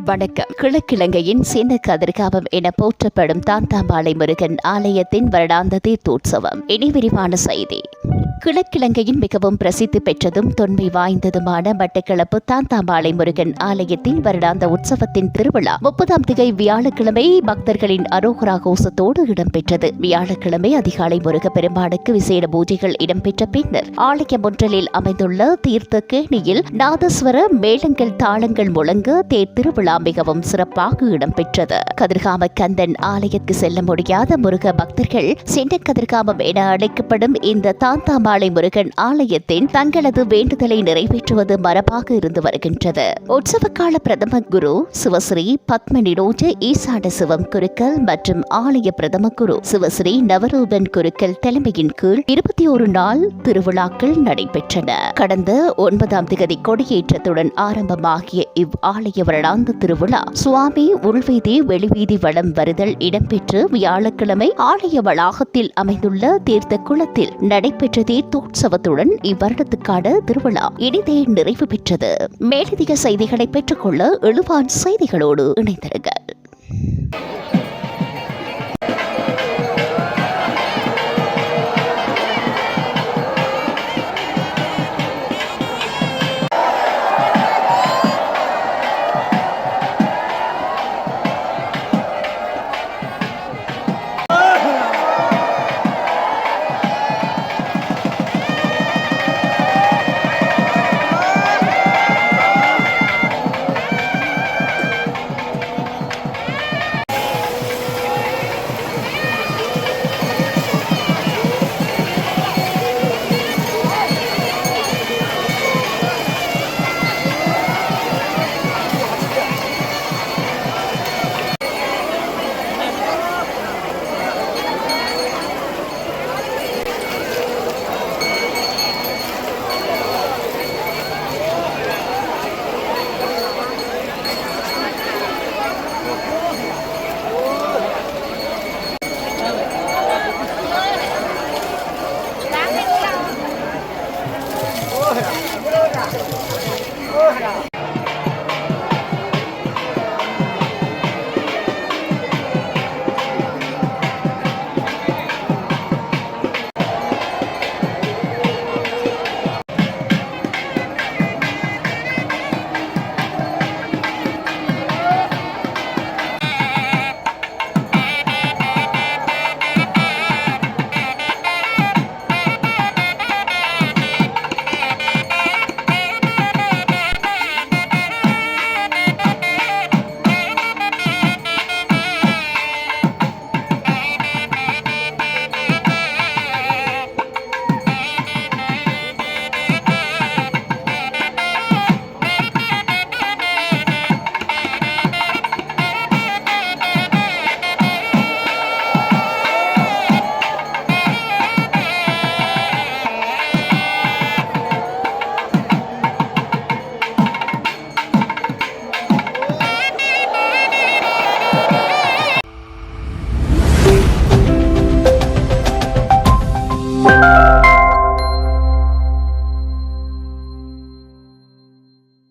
வணக்கம். கிழக்கிழங்கையின் சின்ன கதிர்காமம் என போற்றப்படும் தாந்தாம்பாளை முருகன் ஆலயத்தின் வருடாந்த தீர்த்தோற்சவம். இனி விரிவான செய்தி. கிழக்கிழங்கையின் மிகவும் பிரசித்தி பெற்றதும் தொன்மை வாய்ந்ததுமான மட்டக்களப்பு தாந்தாம்பாளை முருகன் ஆலயத்தின் வருடாந்த உற்சவத்தின் திருவிழா 30ஆம் திகை வியாழக்கிழமை பக்தர்களின் அரோகரா கோஷத்தோடு இடம்பெற்றது. வியாழக்கிழமை அதிகாலை முருக பெருமானுக்கு விசேட பூஜைகள் இடம்பெற்ற பின்னர் ஆலயம் ஒன்றலில் அமைந்துள்ள தீர்த்த கேணியில் நாதஸ்வர மேளங்கள் தாளங்கள் முழங்க தேர் திருவிழா மிகவும் சிறப்பாக இடம்பெற்றது. கதிர்காம கந்தன் ஆலயத்துக்கு செல்ல முடியாத முருக பக்தர்கள் சின்ன கதிர்காமம் என அழைக்கப்படும் இந்த தாந்தாம்பாளை முருகன் ஆலயத்தின் தங்களது வேண்டுதலை நிறைவேற்றுவது மரபாக இருந்து வருகின்றது. உற்சவ கால பிரதம குரு சிவஸ்ரீ பத்மநிரோஜ ஈசான சிவம் குருக்கள் மற்றும் ஆலய பிரதம குரு சிவஸ்ரீ நவரூபன் குருக்கள் தலைமையின் கீழ் 21 நாள் திருவிழாக்கள் நடைபெற்றன. கடந்த 9ஆம் திகதி கொடியேற்றத்துடன் ஆரம்பமாகிய இவ் ஆலய வருடாந்த திருவிழா சுவாமி உள்வீதி வெளிவீதி வலம் வருதல் இடம்பெற்று வியாழக்கிழமை ஆலய வளாகத்தில் அமைந்துள்ள தீர்த்த குளத்தில் நடைபெற்ற தீர்த்தோற்சவத்துடன் இவ்வருடத்துக்கான திருவிழா இனிதே நிறைவு பெற்றது. மேலதிக செய்திகளை பெற்றுக்கொள்ள எழுவான் செய்திகளோடு இணைந்திருங்கள்.